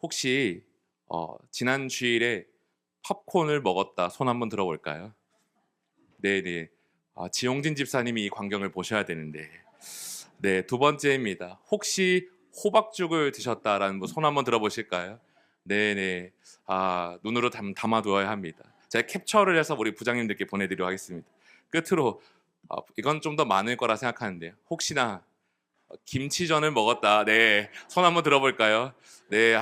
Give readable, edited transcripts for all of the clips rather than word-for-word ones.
혹시 지난 주일에 팝콘을 먹었다 손 한번 들어볼까요? 네네. 지용진 집사님이 이 광경을 보셔야 되는데. 네, 두 번째입니다. 혹시 호박죽을 드셨다라는 분 손 한번 들어보실까요? 네네. 눈으로 담아두어야 합니다. 제가 캡처를 해서 우리 부장님들께 보내드리도록 하겠습니다. 끝으로 이건 좀 더 많을 거라 생각하는데요. 혹시나 김치전을 먹었다. 네, 손 한번 들어볼까요? 네,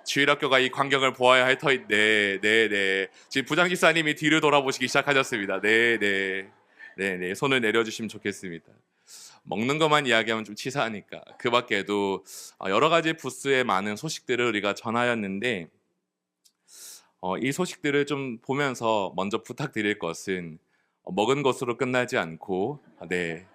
주일학교가 이 광경을 보아야 할 터인데, 네, 네. 지금 부장집사님이 뒤를 돌아보시기 시작하셨습니다. 네, 네, 네, 네. 손을 내려주시면 좋겠습니다. 먹는 것만 이야기하면 좀 치사하니까. 그 밖에도 여러 가지 부스의 많은 소식들을 우리가 전하였는데, 이 소식들을 좀 보면서 먼저 부탁드릴 것은 먹은 것으로 끝나지 않고, 네.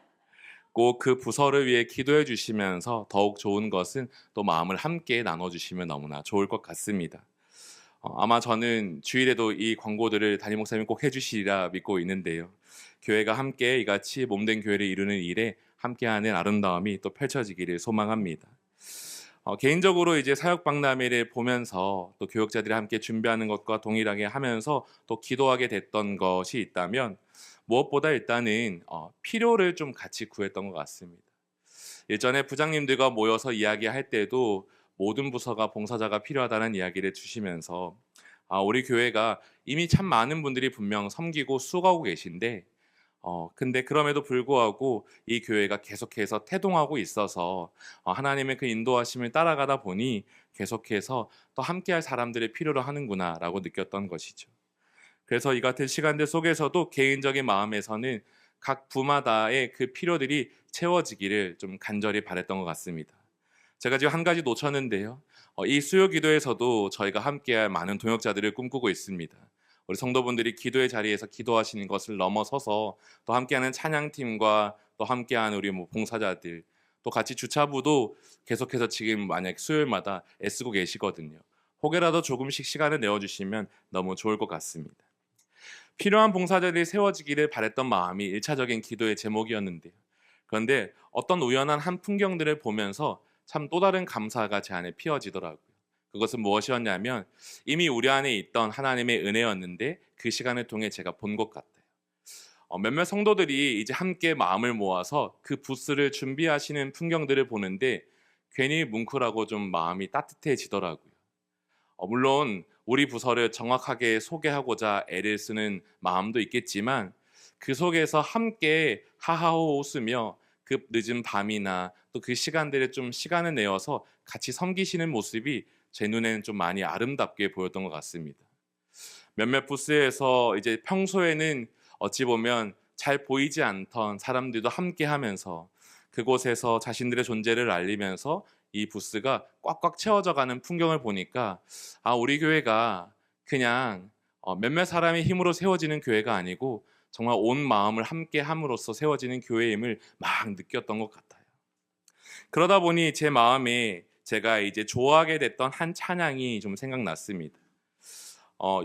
꼭 그 부서를 위해 기도해 주시면서 더욱 좋은 것은 또 마음을 함께 나눠 주시면 너무나 좋을 것 같습니다. 아마 저는 주일에도 이 광고들을 담임 목사님이 꼭 해주시리라 믿고 있는데요. 교회가 함께 이같이 몸된 교회를 이루는 일에 함께하는 아름다움이 또 펼쳐지기를 소망합니다. 개인적으로 이제 사역 박람회를 보면서 또 교역자들이 함께 준비하는 것과 동일하게 하면서 또 기도하게 됐던 것이 있다면 무엇보다 일단은 필요를 좀 같이 구했던 것 같습니다. 예전에 부장님들과 모여서 이야기할 때도 모든 부서가 봉사자가 필요하다는 이야기를 주시면서 우리 교회가 이미 참 많은 분들이 분명 섬기고 수고하고 계신데 근데 그럼에도 불구하고 이 교회가 계속해서 태동하고 있어서 하나님의 그 인도하심을 따라가다 보니 계속해서 또 함께할 사람들을 필요로 하는구나라고 느꼈던 것이죠. 그래서 이 같은 시간들 속에서도 개인적인 마음에서는 각 부마다의 그 필요들이 채워지기를 좀 간절히 바랬던 것 같습니다. 제가 지금 한 가지 놓쳤는데요. 이 수요 기도에서도 저희가 함께할 많은 동역자들을 꿈꾸고 있습니다. 우리 성도분들이 기도의 자리에서 기도하시는 것을 넘어서서 또 함께하는 찬양팀과 또 함께하는 우리 봉사자들 또 같이 주차부도 계속해서 지금 만약 수요일마다 애쓰고 계시거든요. 혹여라도 조금씩 시간을 내어주시면 너무 좋을 것 같습니다. 필요한 봉사자들이 세워지기를 바랬던 마음이 1차적인 기도의 제목이었는데요. 그런데 어떤 우연한 한 풍경들을 보면서 참 또 다른 감사가 제 안에 피어지더라고요. 그것은 무엇이었냐면 이미 우리 안에 있던 하나님의 은혜였는데 그 시간을 통해 제가 본 것 같아요. 몇몇 성도들이 이제 함께 마음을 모아서 그 부스를 준비하시는 풍경들을 보는데 괜히 뭉클하고 좀 마음이 따뜻해지더라고요. 물론 우리 부서를 정확하게 소개하고자 애를 쓰는 마음도 있겠지만 그 속에서 함께 하하호 웃으며 그 늦은 밤이나 또 그 시간들에 좀 시간을 내어서 같이 섬기시는 모습이 제 눈에는 좀 많이 아름답게 보였던 것 같습니다. 몇몇 부스에서 이제 평소에는 어찌 보면 잘 보이지 않던 사람들도 함께 하면서 그곳에서 자신들의 존재를 알리면서 이 부스가 꽉꽉 채워져 가는 풍경을 보니까 우리 교회가 그냥 몇몇 사람의 힘으로 세워지는 교회가 아니고 정말 온 마음을 함께 함으로써 세워지는 교회임을 막 느꼈던 것 같아요. 그러다 보니 제 마음에 제가 이제 좋아하게 됐던 한 찬양이 좀 생각났습니다.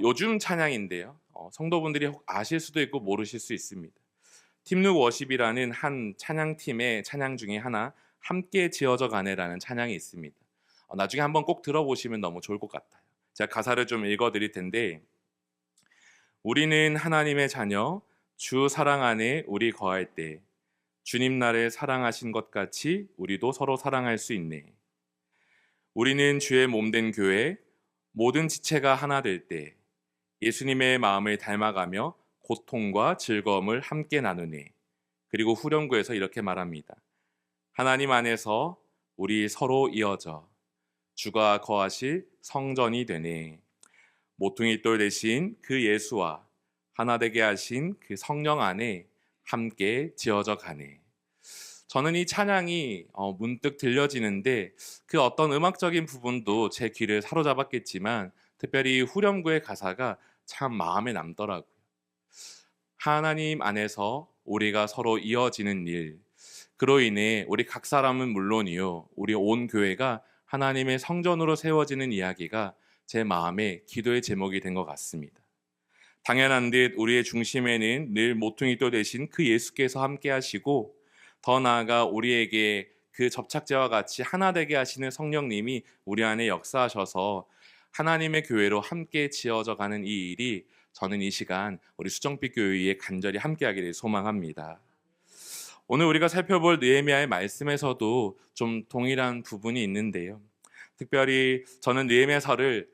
요즘 찬양인데요. 성도분들이 혹 아실 수도 있고 모르실 수 있습니다. 팀룩 워십이라는 한 찬양팀의 찬양 중에 하나 함께 지어져 가네라는 찬양이 있습니다. 나중에 한번 꼭 들어보시면 너무 좋을 것 같아요. 제가 가사를 좀 읽어드릴 텐데 우리는 하나님의 자녀 주 사랑 안에 우리 거할 때 주님 나를 사랑하신 것 같이 우리도 서로 사랑할 수 있네. 우리는 주의 몸된 교회 모든 지체가 하나 될 때 예수님의 마음을 닮아가며 고통과 즐거움을 함께 나누네. 그리고 후렴구에서 이렇게 말합니다. 하나님 안에서 우리 서로 이어져 주가 거하실 성전이 되네. 모퉁이 돌 대신 그 예수와 하나 되게 하신 그 성령 안에 함께 지어져 가네. 저는 이 찬양이 문득 들려지는데 그 어떤 음악적인 부분도 제 귀를 사로잡았겠지만 특별히 후렴구의 가사가 참 마음에 남더라고요. 하나님 안에서 우리가 서로 이어지는 일, 그로 인해 우리 각 사람은 물론이요 우리 온 교회가 하나님의 성전으로 세워지는 이야기가 제 마음의 기도의 제목이 된 것 같습니다. 당연한 듯 우리의 중심에는 늘 모퉁이돌 대신 그 예수께서 함께 하시고 더 나아가 우리에게 그 접착제와 같이 하나 되게 하시는 성령님이 우리 안에 역사하셔서 하나님의 교회로 함께 지어져 가는 이 일이 저는 이 시간 우리 수정빛 교회에 간절히 함께하기를 소망합니다. 오늘 우리가 살펴볼 느헤미야의 말씀에서도 좀 동일한 부분이 있는데요. 특별히 저는 느헤미야서를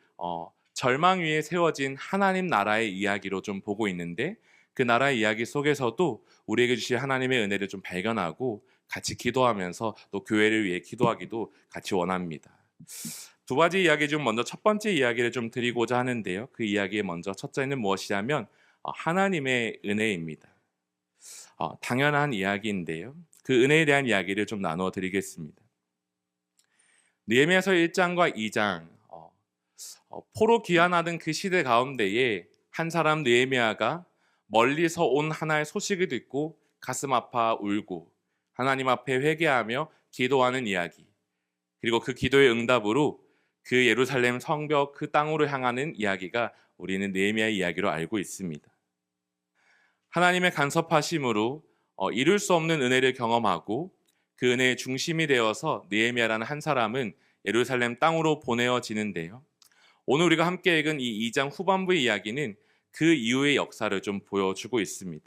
절망 위에 세워진 하나님 나라의 이야기로 좀 보고 있는데, 그 나라의 이야기 속에서도 우리에게 주신 하나님의 은혜를 좀 발견하고 같이 기도하면서 또 교회를 위해 기도하기도 같이 원합니다. 두 가지 이야기 중 먼저 첫 번째 이야기를 좀 드리고자 하는데요. 그 이야기의 먼저 첫째는 무엇이냐면 하나님의 은혜입니다. 당연한 이야기인데요. 그 은혜에 대한 이야기를 좀 나누어 드리겠습니다. 느헤미야서 1장과 2장, 포로 귀환하던 그 시대 가운데에 한 사람 느헤미야가 멀리서 온 하나의 소식을 듣고 가슴 아파 울고 하나님 앞에 회개하며 기도하는 이야기, 그리고 그 기도의 응답으로 그 예루살렘 성벽 그 땅으로 향하는 이야기가 우리는 느헤미야의 이야기로 알고 있습니다. 하나님의 간섭하심으로 이룰 수 없는 은혜를 경험하고 그 은혜의 중심이 되어서 느헤미야라는 한 사람은 예루살렘 땅으로 보내어지는데요. 오늘 우리가 함께 읽은 이 2장 후반부의 이야기는 그 이후의 역사를 좀 보여주고 있습니다.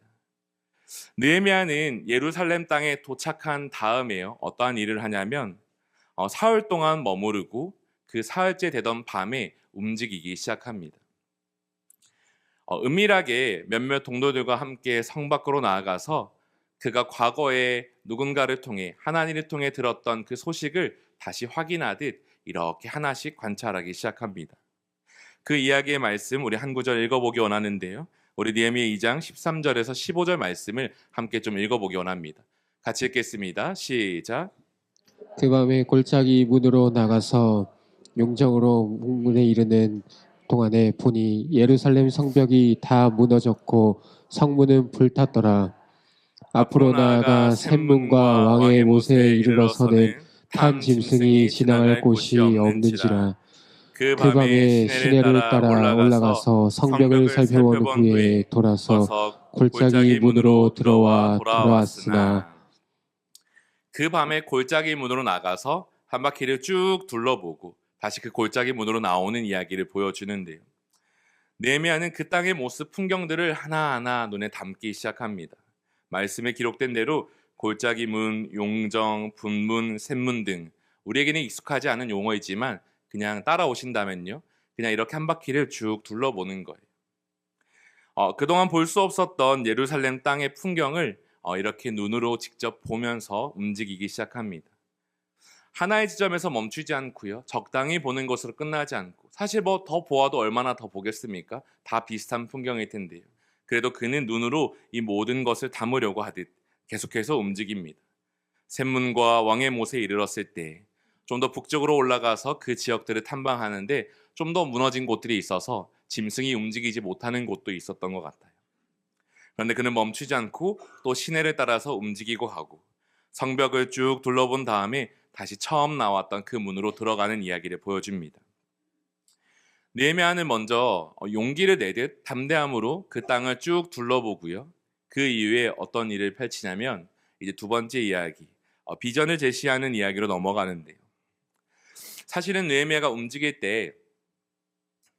느헤미야는 예루살렘 땅에 도착한 다음에요, 어떠한 일을 하냐면 사흘 동안 머무르고 그 사흘째 되던 밤에 움직이기 시작합니다. 은밀하게 몇몇 동료들과 함께 성 밖으로 나아가서 그가 과거에 누군가를 통해 하나님을 통해 들었던 그 소식을 다시 확인하듯 이렇게 하나씩 관찰하기 시작합니다. 그 이야기의 말씀 우리 한 구절 읽어보기 원하는데요. 우리 느헤미야 2장 13절에서 15절 말씀을 함께 좀 읽어보기 원합니다. 같이 읽겠습니다. 시작. 그 밤에 골짜기 문으로 나가서 용정으로 문에 이르는 동안에 보니 예루살렘 성벽이 다 무너졌고 성문은 불탔더라. 앞으로 나아가 샘문과 왕의 못에 이르러서는 탄 짐승이 지나갈 곳이 없는지라. 그 밤에 시내를 따라 올라가서 성벽을 살펴본 후에 돌아서 골짜기 문으로 돌아왔으나. 그 밤에 골짜기 문으로 나가서 한 바퀴를 쭉 둘러보고 다시 그 골짜기 문으로 나오는 이야기를 보여주는데요. 느헤미야는 그 땅의 모습 풍경들을 하나하나 눈에 담기 시작합니다. 말씀에 기록된 대로 골짜기 문, 용정, 분문, 샘문 등 우리에게는 익숙하지 않은 용어이지만 그냥 따라오신다면요, 그냥 이렇게 한 바퀴를 쭉 둘러보는 거예요. 그동안 볼 수 없었던 예루살렘 땅의 풍경을 이렇게 눈으로 직접 보면서 움직이기 시작합니다. 하나의 지점에서 멈추지 않고요, 적당히 보는 것으로 끝나지 않고, 사실 뭐 더 보아도 얼마나 더 보겠습니까? 다 비슷한 풍경일 텐데요. 그래도 그는 눈으로 이 모든 것을 담으려고 하듯 계속해서 움직입니다. 샘문과 왕의 못에 이르렀을 때 좀 더 북쪽으로 올라가서 그 지역들을 탐방하는데 좀 더 무너진 곳들이 있어서 짐승이 움직이지 못하는 곳도 있었던 것 같아요. 그런데 그는 멈추지 않고 또 시내를 따라서 움직이고 하고 성벽을 쭉 둘러본 다음에 다시 처음 나왔던 그 문으로 들어가는 이야기를 보여줍니다. 느헤미야는 먼저 용기를 내듯 담대함으로 그 땅을 쭉 둘러보고요. 그 이후에 어떤 일을 펼치냐면 이제 두 번째 이야기, 비전을 제시하는 이야기로 넘어가는데요. 사실은 느헤미야가 움직일 때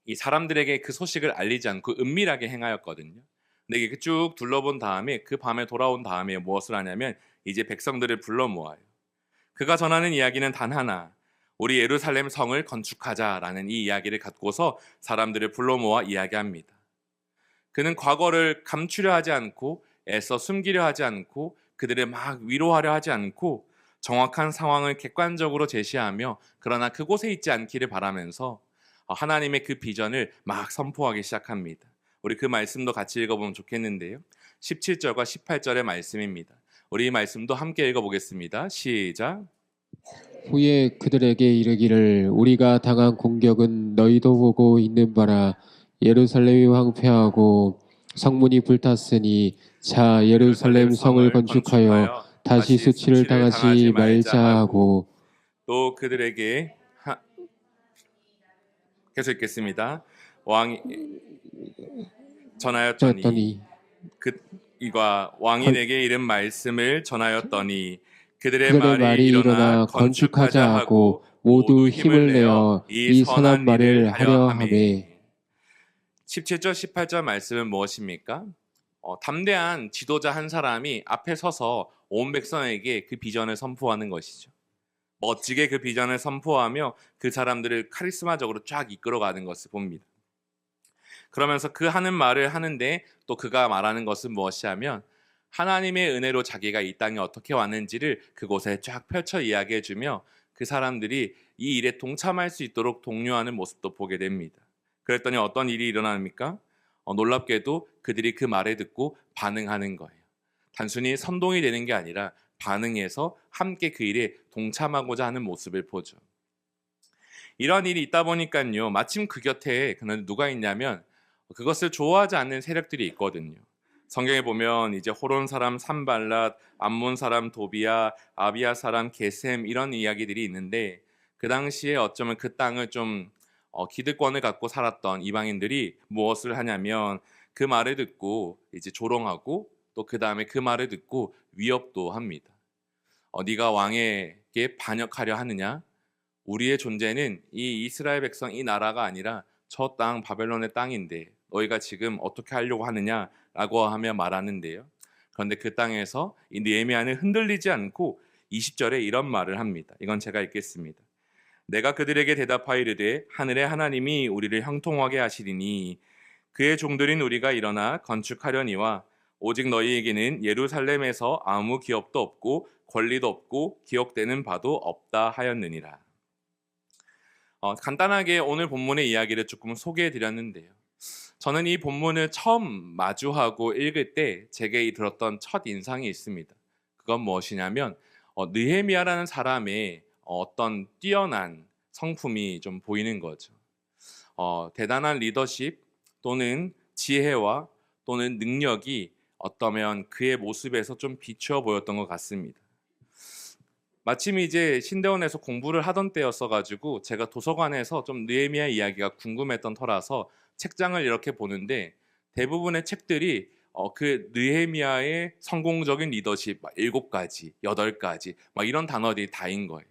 이 사람들에게 그 소식을 알리지 않고 은밀하게 행하였거든요. 근데 이게 쭉 둘러본 다음에 그 밤에 돌아온 다음에 무엇을 하냐면 이제 백성들을 불러 모아요. 그가 전하는 이야기는 단 하나, 우리 예루살렘 성을 건축하자라는 이 이야기를 갖고서 사람들을 불러 모아 이야기합니다. 그는 과거를 감추려 하지 않고 애써 숨기려 하지 않고 그들을 막 위로하려 하지 않고 정확한 상황을 객관적으로 제시하며 그러나 그곳에 있지 않기를 바라면서 하나님의 그 비전을 막 선포하기 시작합니다. 우리 그 말씀도 같이 읽어보면 좋겠는데요. 17절과 18절의 말씀입니다. 우리 이 말씀도 함께 읽어보겠습니다. 시작. 후에 그들에게 이르기를 우리가 당한 공격은 너희도 보고 있는 바라. 예루살렘이 황폐하고 성문이 불탔으니 자 예루살렘 성을 건축하여 다시 수치를 당하지 말자 하고. 또 그들에게 계속 읽겠습니다. 왕이 전하였더니 이가 왕이 내게 이른 말씀을 전하였더니 그들의 그들의 말이 일어나 건축하자 하고 모두 힘을 내어 이 선한 말을 하려 하매. 17절 18절 말씀은 무엇입니까? 담대한 지도자 한 사람이 앞에 서서 온 백성에게 그 비전을 선포하는 것이죠. 멋지게 그 비전을 선포하며 그 사람들을 카리스마적으로 쫙 이끌어가는 것을 봅니다. 그러면서 그 하는 말을 하는데 또 그가 말하는 것은 무엇이냐면 하나님의 은혜로 자기가 이 땅에 어떻게 왔는지를 그곳에 쫙 펼쳐 이야기해주며 그 사람들이 이 일에 동참할 수 있도록 독려하는 모습도 보게 됩니다. 그랬더니 어떤 일이 일어납니까? 놀랍게도 그들이 그 말을 듣고 반응하는 거예요. 단순히 선동이 되는 게 아니라 반응해서 함께 그 일에 동참하고자 하는 모습을 보죠. 이런 일이 있다 보니까요, 마침 그 곁에 누가 있냐면 그것을 좋아하지 않는 세력들이 있거든요. 성경에 보면 이제 호론 사람 산발랏, 암몬 사람 도비야, 아비야 사람 게셈 이런 이야기들이 있는데 그 당시에 어쩌면 그 땅을 좀 기득권을 갖고 살았던 이방인들이 무엇을 하냐면 그 말을 듣고 이제 조롱하고 또 그 다음에 그 말을 듣고 위협도 합니다. 네가 왕에게 반역하려 하느냐? 우리의 존재는 이 이스라엘 백성 이 나라가 아니라 저 땅 바벨론의 땅인데 너희가 지금 어떻게 하려고 하느냐라고 하며 말하는데요. 그런데 그 땅에서 이 느헤미야는 흔들리지 않고 20절에 이런 말을 합니다. 이건 제가 읽겠습니다. 내가 그들에게 대답하이르되 하늘의 하나님이 우리를 형통하게 하시리니 그의 종들인 우리가 일어나 건축하려니와 오직 너희에게는 예루살렘에서 아무 기업도 없고 권리도 없고 기억되는 바도 없다 하였느니라. 간단하게 오늘 본문의 이야기를 조금 소개해 드렸는데요. 저는 이 본문을 처음 마주하고 읽을 때 제게 들었던 첫 인상이 있습니다. 그건 무엇이냐면 느헤미야라는 사람의 어떤 뛰어난 성품이 좀 보이는 거죠. 대단한 리더십 또는 지혜와 또는 능력이 어떠면 그의 모습에서 좀 비추어 보였던 것 같습니다. 마침 이제 신대원에서 공부를 하던 때였어가지고 제가 도서관에서 좀 느헤미야 이야기가 궁금했던 터라서 책장을 이렇게 보는데 대부분의 책들이 그 느헤미야의 성공적인 리더십 7가지, 8가지 막 이런 단어들이 다인 거예요.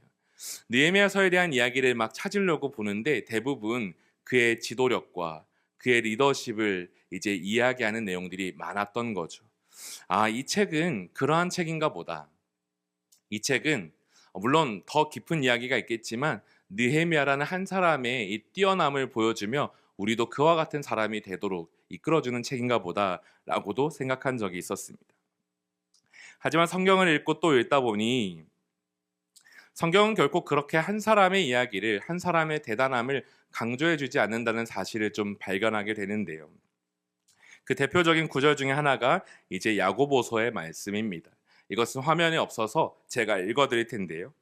느헤미야서에 대한 이야기를 막 찾으려고 보는데 대부분 그의 지도력과 그의 리더십을 이제 이야기하는 내용들이 많았던 거죠. 이 책은 그러한 책인가 보다. 이 책은 물론 더 깊은 이야기가 있겠지만 느헤미야라는 한 사람의 이 뛰어남을 보여주며 우리도 그와 같은 사람이 되도록 이끌어주는 책인가 보다라고도 생각한 적이 있었습니다. 하지만 성경을 읽고 또 읽다 보니 성경은 결코 그렇게 한 사람의 이야기를, 한 사람의 대단함을 강조해주지 않는다는 사실을 좀 발견하게 되는데요. 그 대표적인 구절 중에 하나가 이제 야고보서의 말씀입니다. 이것은 화면에 없어서 제가 읽어드릴 텐데요.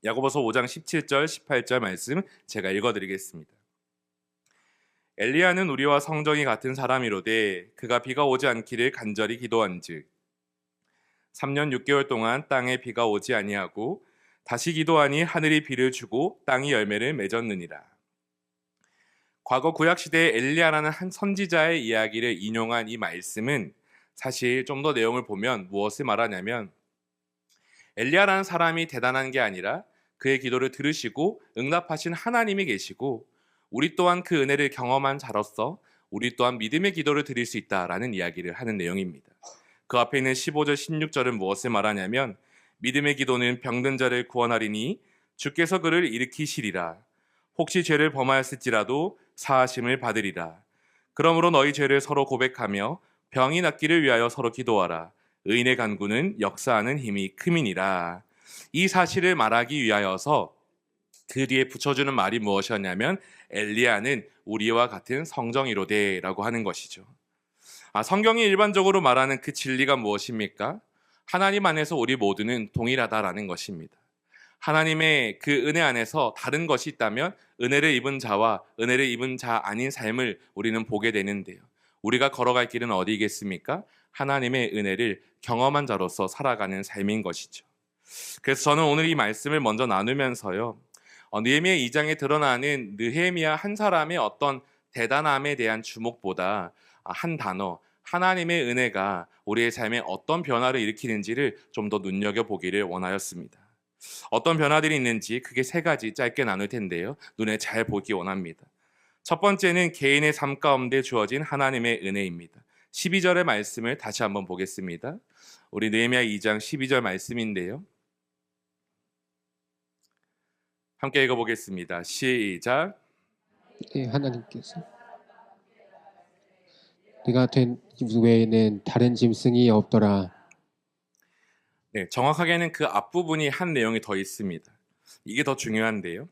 야고보서 5장 17절 18절 말씀 제가 읽어드리겠습니다. 엘리야는 우리와 성정이 같은 사람이로되 그가 비가 오지 않기를 간절히 기도한즉 3년 6개월 동안 땅에 비가 오지 아니하고 다시 기도하니 하늘이 비를 주고 땅이 열매를 맺었느니라. 과거 구약시대에 엘리야라는 한 선지자의 이야기를 인용한 이 말씀은 사실 좀 더 내용을 보면 무엇을 말하냐면 엘리야라는 사람이 대단한 게 아니라 그의 기도를 들으시고 응답하신 하나님이 계시고 우리 또한 그 은혜를 경험한 자로서 우리 또한 믿음의 기도를 드릴 수 있다라는 이야기를 하는 내용입니다. 그 앞에 있는 15절 16절은 무엇을 말하냐면 믿음의 기도는 병든 자를 구원하리니 주께서 그를 일으키시리라. 혹시 죄를 범하였을지라도 사하심을 받으리라. 그러므로 너희 죄를 서로 고백하며 병이 낫기를 위하여 서로 기도하라. 의인의 간구는 역사하는 힘이 큼이니라. 이 사실을 말하기 위하여서 그 뒤에 붙여주는 말이 무엇이었냐면 엘리야는 우리와 같은 성정이로되라고 하는 것이죠. 성경이 일반적으로 말하는 그 진리가 무엇입니까? 하나님 안에서 우리 모두는 동일하다라는 것입니다. 하나님의 그 은혜 안에서 다른 것이 있다면 은혜를 입은 자와 은혜를 입은 자 아닌 삶을 우리는 보게 되는데요. 우리가 걸어갈 길은 어디겠습니까? 하나님의 은혜를 경험한 자로서 살아가는 삶인 것이죠. 그래서 저는 오늘 이 말씀을 먼저 나누면서요. 느헤미야 2장에 드러나는 느헤미야 한 사람의 어떤 대단함에 대한 주목보다 한 단어, 하나님의 은혜가 우리의 삶에 어떤 변화를 일으키는지를 좀 더 눈여겨보기를 원하였습니다. 어떤 변화들이 있는지 크게 세 가지 짧게 나눌 텐데요. 눈에 잘 보기 원합니다. 첫 번째는 개인의 삶 가운데 주어진 하나님의 은혜입니다. 12절의 말씀을 다시 한번 보겠습니다. 우리 느헤미야 2장 12절 말씀인데요. 함께 읽어보겠습니다. 시작. 예, 하나님께서 네가 된 외에는 다른 짐승이 없더라. 네, 정확하게는 그 앞부분이 한 내용이 더 있습니다. 이게 더 중요한데요.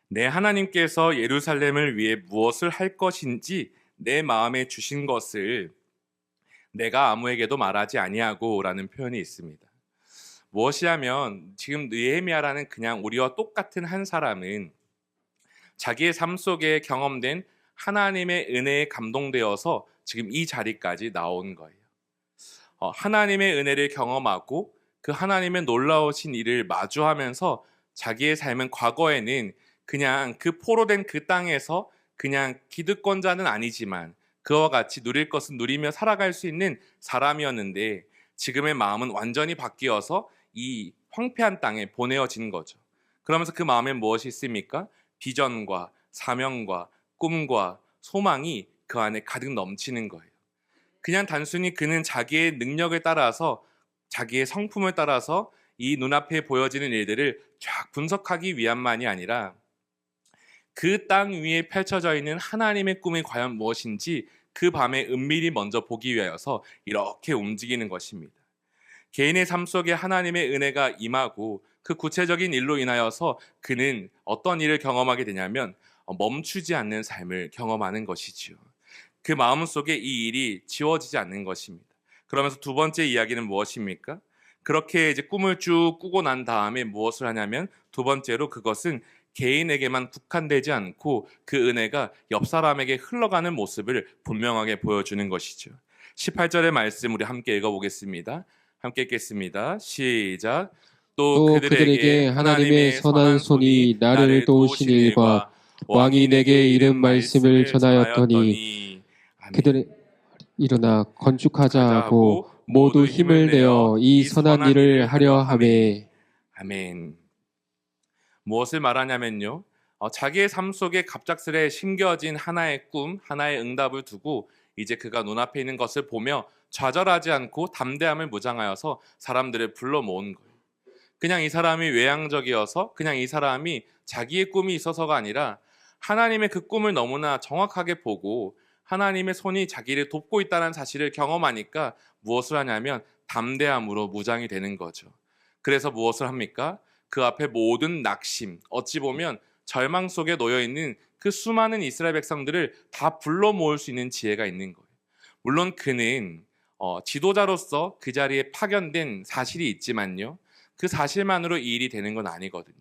내 하나님께서 예루살렘을 위해 무엇을 할 것인지 내 마음에 주신 것을 내가 아무에게도 말하지 아니하고라는 표현이 있습니다. 무엇이냐면 지금 느헤미야라는 그냥 우리와 똑같은 한 사람은 자기의 삶 속에 경험된 하나님의 은혜에 감동되어서 지금 이 자리까지 나온 거예요. 하나님의 은혜를 경험하고 그 하나님의 놀라우신 일을 마주하면서 자기의 삶은 과거에는 그냥 그 포로된 그 땅에서 그냥 기득권자는 아니지만 그와 같이 누릴 것은 누리며 살아갈 수 있는 사람이었는데 지금의 마음은 완전히 바뀌어서 이 황폐한 땅에 보내어진 거죠. 그러면서 그 마음에 무엇이 있습니까? 비전과 사명과 꿈과 소망이 그 안에 가득 넘치는 거예요. 그냥 단순히 그는 자기의 능력을 따라서 자기의 성품을 따라서 이 눈앞에 보여지는 일들을 쫙 분석하기 위함만이 아니라 그 땅 위에 펼쳐져 있는 하나님의 꿈이 과연 무엇인지 그 밤에 은밀히 먼저 보기 위하여서 이렇게 움직이는 것입니다. 개인의 삶 속에 하나님의 은혜가 임하고 그 구체적인 일로 인하여서 그는 어떤 일을 경험하게 되냐면 멈추지 않는 삶을 경험하는 것이지요. 그 마음 속에 이 일이 지워지지 않는 것입니다. 그러면서 두 번째 이야기는 무엇입니까? 그렇게 이제 꿈을 쭉 꾸고 난 다음에 무엇을 하냐면 두 번째로 그것은 개인에게만 국한되지 않고 그 은혜가 옆 사람에게 흘러가는 모습을 분명하게 보여주는 것이죠. 18절의 말씀 우리 함께 읽어보겠습니다. 함께 읽겠습니다. 시작. 또 또 그들에게 그들에게 하나님의 선한 손이 나를 도우신 일과 왕이 내게 이른 말씀을 전하였더니 그들의 일어나 건축하자 하고 모두 힘을 내어 이 선한 일을 하려 하매. 아멘. 무엇을 말하냐면요. 자기의 삶 속에 갑작스레 심겨진 하나의 꿈, 하나의 응답을 두고 이제 그가 눈앞에 있는 것을 보며 좌절하지 않고 담대함을 무장하여서 사람들을 불러 모은 거예요. 그냥 이 사람이 외향적이어서 그냥 이 사람이 자기의 꿈이 있어서가 아니라 하나님의 그 꿈을 너무나 정확하게 보고 하나님의 손이 자기를 돕고 있다는 사실을 경험하니까 무엇을 하냐면 담대함으로 무장이 되는 거죠. 그래서 무엇을 합니까? 그 앞에 모든 낙심, 어찌 보면 절망 속에 놓여 있는 그 수많은 이스라엘 백성들을 다 불러 모을 수 있는 지혜가 있는 거예요. 물론 그는 지도자로서 그 자리에 파견된 사실이 있지만요. 그 사실만으로 이 일이 되는 건 아니거든요.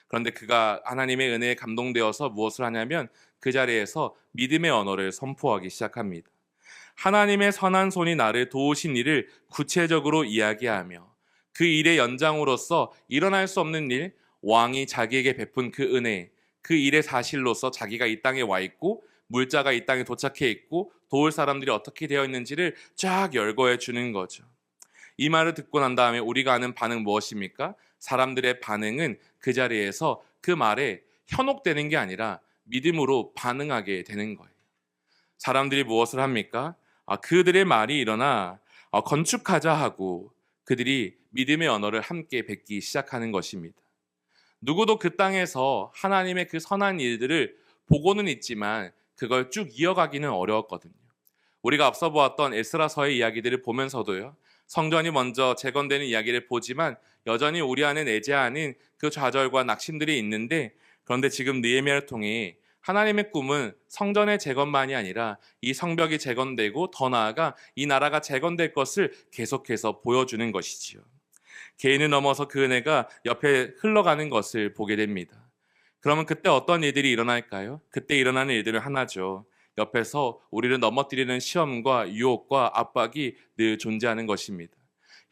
그런데 그가 하나님의 은혜에 감동되어서 무엇을 하냐면 그 자리에서 믿음의 언어를 선포하기 시작합니다. 하나님의 선한 손이 나를 도우신 일을 구체적으로 이야기하며 그 일의 연장으로서 일어날 수 없는 일, 왕이 자기에게 베푼 그 은혜, 그 일의 사실로서 자기가 이 땅에 와 있고 물자가 이 땅에 도착해 있고 도울 사람들이 어떻게 되어 있는지를 쫙 열거해 주는 거죠. 이 말을 듣고 난 다음에 우리가 하는 반응 무엇입니까? 사람들의 반응은 그 자리에서 그 말에 현혹되는 게 아니라 믿음으로 반응하게 되는 거예요. 사람들이 무엇을 합니까? 그들의 말이 일어나 건축하자 하고 그들이 믿음의 언어를 함께 뱉기 시작하는 것입니다. 누구도 그 땅에서 하나님의 그 선한 일들을 보고는 있지만 그걸 쭉 이어가기는 어려웠거든요. 우리가 앞서 보았던 에스라서의 이야기들을 보면서도요. 성전이 먼저 재건되는 이야기를 보지만 여전히 우리 안에 내재하는 그 좌절과 낙심들이 있는데 그런데 지금 느헤미야를 통해 하나님의 꿈은 성전의 재건만이 아니라 이 성벽이 재건되고 더 나아가 이 나라가 재건될 것을 계속해서 보여주는 것이지요. 개인을 넘어서 그 은혜가 옆에 흘러가는 것을 보게 됩니다. 그러면 그때 어떤 일들이 일어날까요? 그때 일어나는 일들은 하나죠. 옆에서 우리를 넘어뜨리는 시험과 유혹과 압박이 늘 존재하는 것입니다.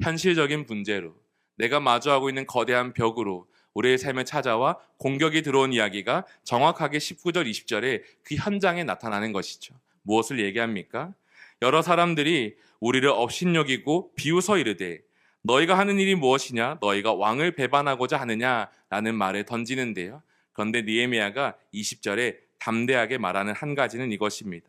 현실적인 문제로 내가 마주하고 있는 거대한 벽으로 우리의 삶에 찾아와 공격이 들어온 이야기가 정확하게 19절, 20절에 그 현장에 나타나는 것이죠. 무엇을 얘기합니까? 여러 사람들이 우리를 업신여기고 비웃어 이르되 너희가 하는 일이 무엇이냐? 너희가 왕을 배반하고자 하느냐라는 말을 던지는데요. 그런데 느헤미야가 20절에 담대하게 말하는 한 가지는 이것입니다.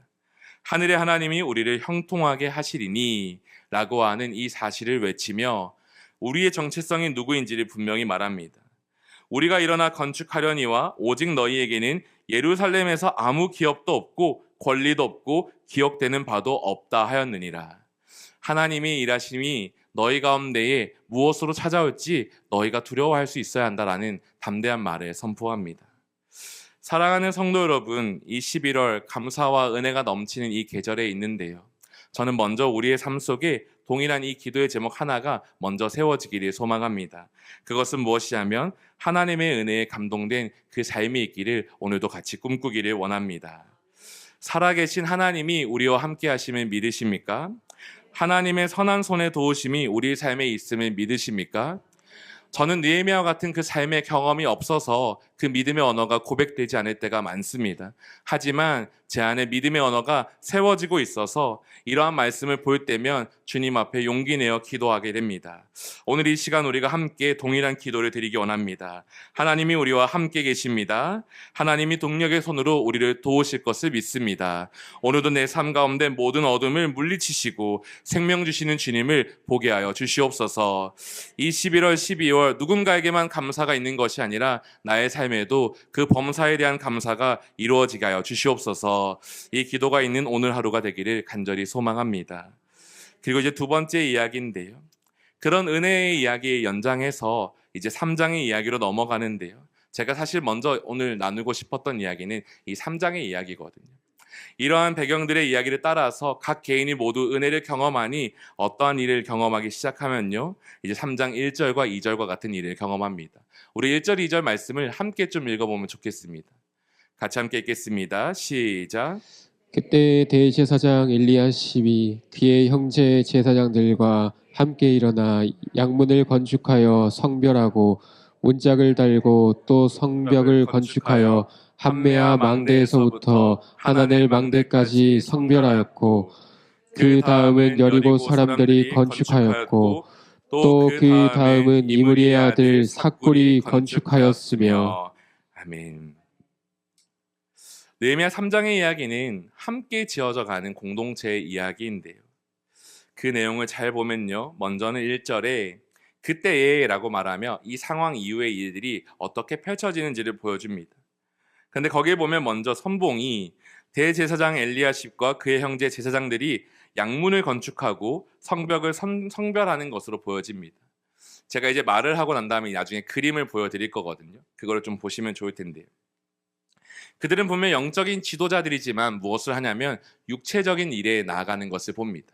하늘의 하나님이 우리를 형통하게 하시리니 라고 하는 이 사실을 외치며 우리의 정체성이 누구인지를 분명히 말합니다. 우리가 일어나 건축하려니와 오직 너희에게는 예루살렘에서 아무 기업도 없고 권리도 없고 기억되는 바도 없다 하였느니라. 하나님의 일하심이 너희 가운데에 무엇으로 찾아올지 너희가 두려워할 수 있어야 한다라는 담대한 말을 선포합니다. 사랑하는 성도 여러분, 이 11월 감사와 은혜가 넘치는 이 계절에 있는데요. 저는 먼저 우리의 삶 속에 동일한 이 기도의 제목 하나가 먼저 세워지기를 소망합니다. 그것은 무엇이냐면 하나님의 은혜에 감동된 그 삶이 있기를 오늘도 같이 꿈꾸기를 원합니다. 살아계신 하나님이 우리와 함께 하심을 믿으십니까? 하나님의 선한 손의 도우심이 우리 삶에 있음을 믿으십니까? 저는 느헤미야와 같은 그 삶의 경험이 없어서 그 믿음의 언어가 고백되지 않을 때가 많습니다. 하지만 제 안에 믿음의 언어가 세워지고 있어서 이러한 말씀을 볼 때면 주님 앞에 용기 내어 기도하게 됩니다. 오늘 이 시간 우리가 함께 동일한 기도를 드리기 원합니다. 하나님이 우리와 함께 계십니다. 하나님이 동력의 손으로 우리를 도우실 것을 믿습니다. 오늘도 내 삶 가운데 모든 어둠을 물리치시고 생명 주시는 주님을 보게 하여 주시옵소서. 이 11월, 12월 누군가에게만 감사가 있는 것이 아니라 나의 삶에도 그 범사에 대한 감사가 이루어지게 하여 주시옵소서. 이 기도가 있는 오늘 하루가 되기를 간절히 소망합니다. 그리고 이제 두 번째 이야기인데요. 그런 은혜의 이야기의 연장해서 이제 3장의 이야기로 넘어가는데요. 제가 사실 먼저 오늘 나누고 싶었던 이야기는 이 3장의 이야기거든요. 이러한 배경들의 이야기를 따라서 각 개인이 모두 은혜를 경험하니 어떠한 일을 경험하기 시작하면요. 이제 3장 1절과 2절과 같은 일을 경험합니다. 우리 1절, 2절 말씀을 함께 좀 읽어보면 좋겠습니다. 같이 함께 읽겠습니다. 시작. 그때 대제사장 엘리야십이 그의 형제 제사장들과 함께 일어나 양문을 건축하여 성별하고 문짝을 달고 또 성벽을 건축하여 함메아 망대에서부터 하나넬 망대까지 성별하였고 그 다음은 여리고 사람들이 건축하였고 또 그 다음은 이므리의 아들 삭굴이 건축하였으며. 아멘. 느헤미야 3장의 이야기는 함께 지어져 가는 공동체의 이야기인데요. 그 내용을 잘 보면요. 먼저는 1절에 그때에 라고 말하며 이 상황 이후의 일들이 어떻게 펼쳐지는지를 보여줍니다. 그런데 거기에 보면 먼저 선봉이 대제사장 엘리야십과 그의 형제 제사장들이 양문을 건축하고 성벽을 성별하는 것으로 보여집니다. 제가 이제 말을 하고 난 다음에 나중에 그림을 보여드릴 거거든요. 그거를 좀 보시면 좋을 텐데요. 그들은 분명 영적인 지도자들이지만 무엇을 하냐면 육체적인 일에 나아가는 것을 봅니다.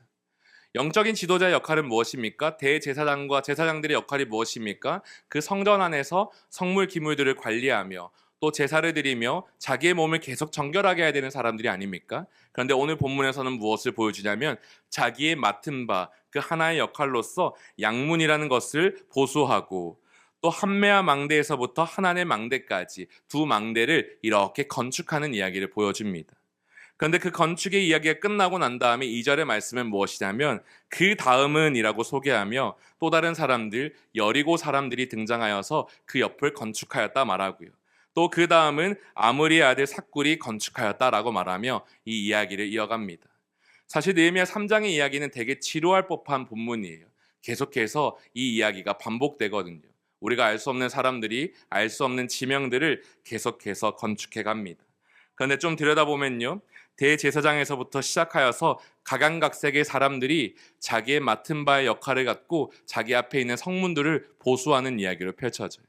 영적인 지도자의 역할은 무엇입니까? 대제사장과 제사장들의 역할이 무엇입니까? 그 성전 안에서 성물 기물들을 관리하며 또 제사를 드리며 자기의 몸을 계속 정결하게 해야 되는 사람들이 아닙니까? 그런데 오늘 본문에서는 무엇을 보여주냐면 자기의 맡은 바 그 하나의 역할로서 양문이라는 것을 보수하고 또 함메아 망대에서부터 하나넬 망대까지 두 망대를 이렇게 건축하는 이야기를 보여줍니다. 그런데 그 건축의 이야기가 끝나고 난 다음에 2절의 말씀은 무엇이냐면 그 다음은 이라고 소개하며 또 다른 사람들, 여리고 사람들이 등장하여서 그 옆을 건축하였다 말하고요. 또 그 다음은 아므리의 아들 삭굴이 건축하였다라고 말하며 이 이야기를 이어갑니다. 사실 느헤미야 3장의 이야기는 되게 지루할 법한 본문이에요. 계속해서 이 이야기가 반복되거든요. 우리가 알 수 없는 사람들이 알 수 없는 지명들을 계속해서 건축해 갑니다. 그런데 좀 들여다보면요. 대제사장에서부터 시작하여서 각양각색의 사람들이 자기의 맡은 바의 역할을 갖고 자기 앞에 있는 성문들을 보수하는 이야기로 펼쳐져요.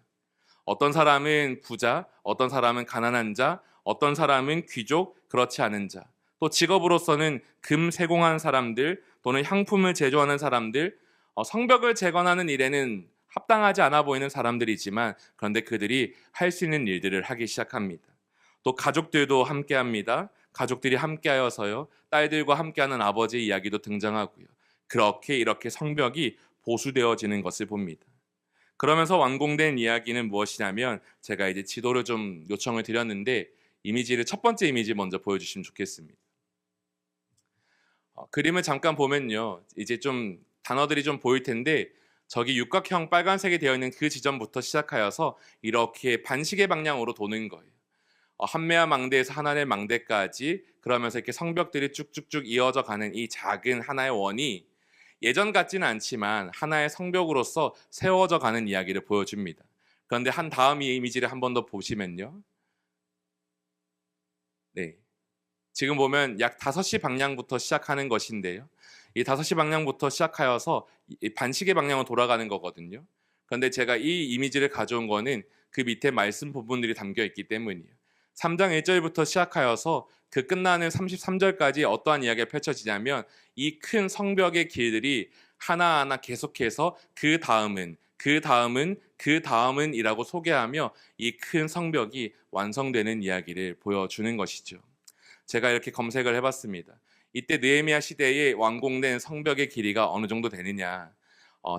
어떤 사람은 부자, 어떤 사람은 가난한 자, 어떤 사람은 귀족, 그렇지 않은 자, 또 직업으로서는 금 세공한 사람들 또는 향품을 제조하는 사람들, 성벽을 재건하는 일에는 합당하지 않아 보이는 사람들이지만 그런데 그들이 할 수 있는 일들을 하기 시작합니다. 또 가족들도 함께합니다. 가족들이 함께하여서요. 딸들과 함께하는 아버지의 이야기도 등장하고요. 그렇게 이렇게 성벽이 보수되어지는 것을 봅니다. 그러면서 완공된 이야기는 무엇이냐면 제가 이제 지도를 좀 요청을 드렸는데 이미지를 첫 번째 이미지 먼저 보여주시면 좋겠습니다. 그림을 잠깐 보면요, 이제 좀 단어들이 좀 보일 텐데 저기 육각형 빨간색이 되어 있는 그 지점부터 시작하여서 이렇게 반시계 방향으로 도는 거예요. 한메아 망대에서 하나의 망대까지 그러면서 이렇게 성벽들이 쭉쭉쭉 이어져 가는 이 작은 하나의 원이 예전 같지는 않지만 하나의 성벽으로서 세워져 가는 이야기를 보여줍니다. 그런데 한 다음 이미지를 한 번 더 보시면요. 네. 지금 보면 약 5시 방향부터 시작하는 것인데요. 이 5시 방향부터 시작하여서 이 반시계 방향으로 돌아가는 거거든요. 그런데 제가 이 이미지를 가져온 거는 그 밑에 말씀 부분들이 담겨 있기 때문이에요. 3장 1절부터 시작하여서 그 끝나는 33절까지 어떠한 이야기가 펼쳐지냐면 이 큰 성벽의 길들이 하나하나 계속해서 그 다음은 그 다음은 그 다음은 이라고 소개하며 이 큰 성벽이 완성되는 이야기를 보여주는 것이죠. 제가 이렇게 검색을 해봤습니다. 이때 느헤미야 시대에 완공된 성벽의 길이가 어느 정도 되느냐,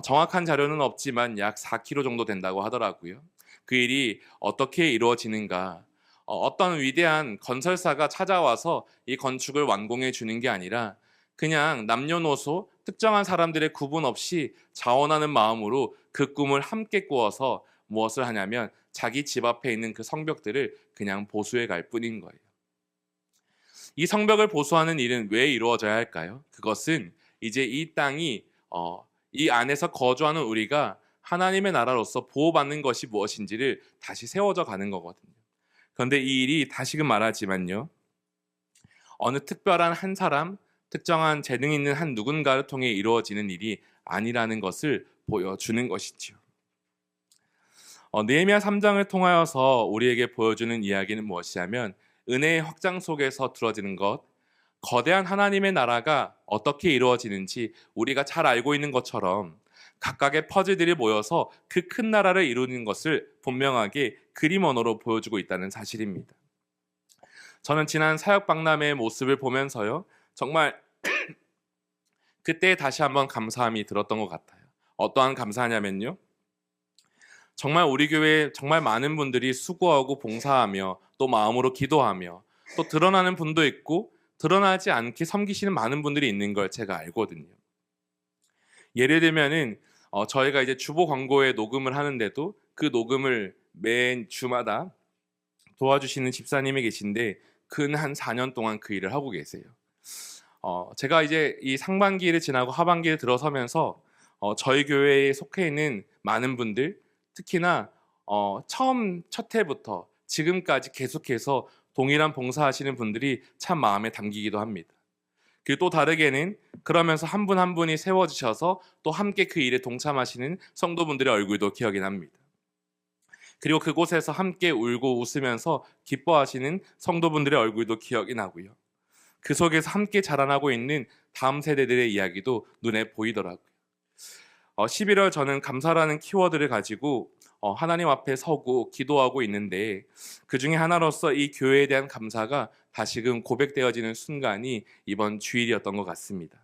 정확한 자료는 없지만 약 4km 정도 된다고 하더라고요. 그 일이 어떻게 이루어지는가, 어떤 위대한 건설사가 찾아와서 이 건축을 완공해 주는 게 아니라 그냥 남녀노소 특정한 사람들의 구분 없이 자원하는 마음으로 그 꿈을 함께 꾸어서 무엇을 하냐면 자기 집 앞에 있는 그 성벽들을 그냥 보수해 갈 뿐인 거예요. 이 성벽을 보수하는 일은 왜 이루어져야 할까요? 그것은 이제 이 땅이 이 안에서 거주하는 우리가 하나님의 나라로서 보호받는 것이 무엇인지를 다시 세워져 가는 거거든요. 그런데 이 일이 다시금 말하지만요, 어느 특별한 한 사람, 특정한 재능 있는 한 누군가를 통해 이루어지는 일이 아니라는 것을 보여주는 것이죠. 느헤미야 3장을 통하여서 우리에게 보여주는 이야기는 무엇이냐면 은혜의 확장 속에서 들어지는 것, 거대한 하나님의 나라가 어떻게 이루어지는지 우리가 잘 알고 있는 것처럼 각각의 퍼즐들이 모여서 그 큰 나라를 이루는 것을 분명하게 그림 언어로 보여주고 있다는 사실입니다. 저는 지난 사역 박람회의 모습을 보면서요, 정말 그때 다시 한번 감사함이 들었던 것 같아요. 어떠한 감사하냐면요, 정말 우리 교회에 정말 많은 분들이 수고하고 봉사하며 또 마음으로 기도하며 또 드러나는 분도 있고 드러나지 않게 섬기시는 많은 분들이 있는 걸 제가 알거든요. 예를 들면은 저희가 이제 주보 광고에 녹음을 하는데도 그 녹음을 매 주마다 도와주시는 집사님이 계신데 근 한 4년 동안 그 일을 하고 계세요. 제가 이제 이 상반기를 지나고 하반기를 들어서면서 저희 교회에 속해 있는 많은 분들, 특히나 처음 첫 해부터 지금까지 계속해서 동일한 봉사하시는 분들이 참 마음에 담기기도 합니다. 그리고 또 다르게는 그러면서 한 분 한 분이 세워지셔서 또 함께 그 일에 동참하시는 성도분들의 얼굴도 기억이 납니다. 그리고 그곳에서 함께 울고 웃으면서 기뻐하시는 성도분들의 얼굴도 기억이 나고요. 그 속에서 함께 자라나고 있는 다음 세대들의 이야기도 눈에 보이더라고요. 11월 저는 감사라는 키워드를 가지고 하나님 앞에 서고 기도하고 있는데 그 중에 하나로서 이 교회에 대한 감사가 다시금 고백되어지는 순간이 이번 주일이었던 것 같습니다.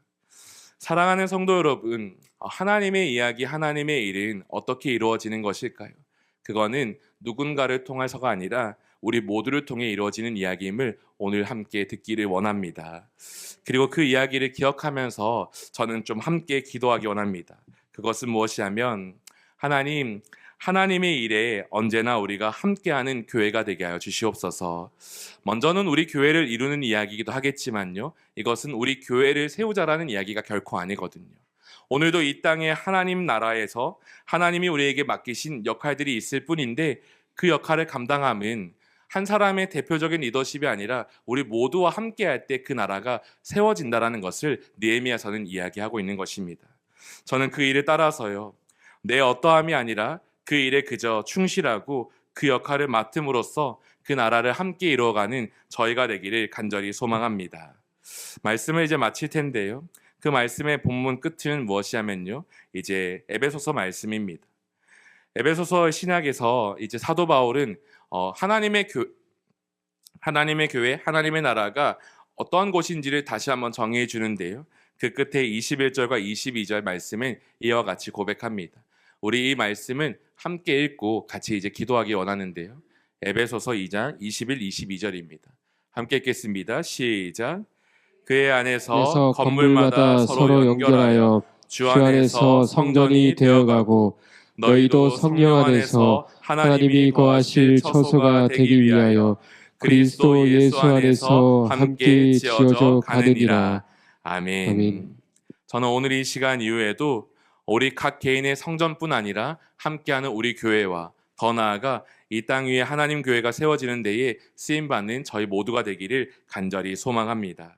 사랑하는 성도 여러분, 하나님의 이야기, 하나님의 일은 어떻게 이루어지는 것일까요? 그거는 누군가를 통해서가 아니라 우리 모두를 통해 이루어지는 이야기임을 오늘 함께 듣기를 원합니다. 그리고 그 이야기를 기억하면서 저는 좀 함께 기도하기 원합니다. 그것은 무엇이냐면 하나님의 일에 언제나 우리가 함께하는 교회가 되게 하여 주시옵소서. 먼저는 우리 교회를 이루는 이야기이기도 하겠지만요, 이것은 우리 교회를 세우자라는 이야기가 결코 아니거든요. 오늘도 이 땅의 하나님 나라에서 하나님이 우리에게 맡기신 역할들이 있을 뿐인데 그 역할을 감당함은 한 사람의 대표적인 리더십이 아니라 우리 모두와 함께할 때 그 나라가 세워진다라는 것을 느헤미야서는 이야기하고 있는 것입니다. 저는 그 일을 따라서요, 내 어떠함이 아니라 그 일에 그저 충실하고 그 역할을 맡음으로써 그 나라를 함께 이루어가는 저희가 되기를 간절히 소망합니다. 말씀을 이제 마칠 텐데요, 그 말씀의 본문 끝은 무엇이냐면요, 이제 에베소서 말씀입니다. 에베소서 신약에서 이제 사도 바울은 하나님의 교회, 하나님의 나라가 어떠한 곳인지를 다시 한번 정의해 주는데요, 그 끝에 21절과 22절 말씀은 이와 같이 고백합니다. 우리 이 말씀은 함께 읽고 같이 이제 기도하기 원하는데요, 에베소서 2장 21, 22절입니다. 함께 읽겠습니다. 시작. 그의 안에서 그래서 건물마다 서로 연결하여 주 안에서 성전이 되어가고 너희도 성령 안에서 하나님이 거하실 처소가 되기 위하여 그리스도 예수 안에서 함께 지어져 가느니라. 아멘. 아멘. 저는 오늘 이 시간 이후에도 우리 각 개인의 성전뿐 아니라 함께하는 우리 교회와 더 나아가 이 땅 위에 하나님 교회가 세워지는 데에 쓰임받는 저희 모두가 되기를 간절히 소망합니다.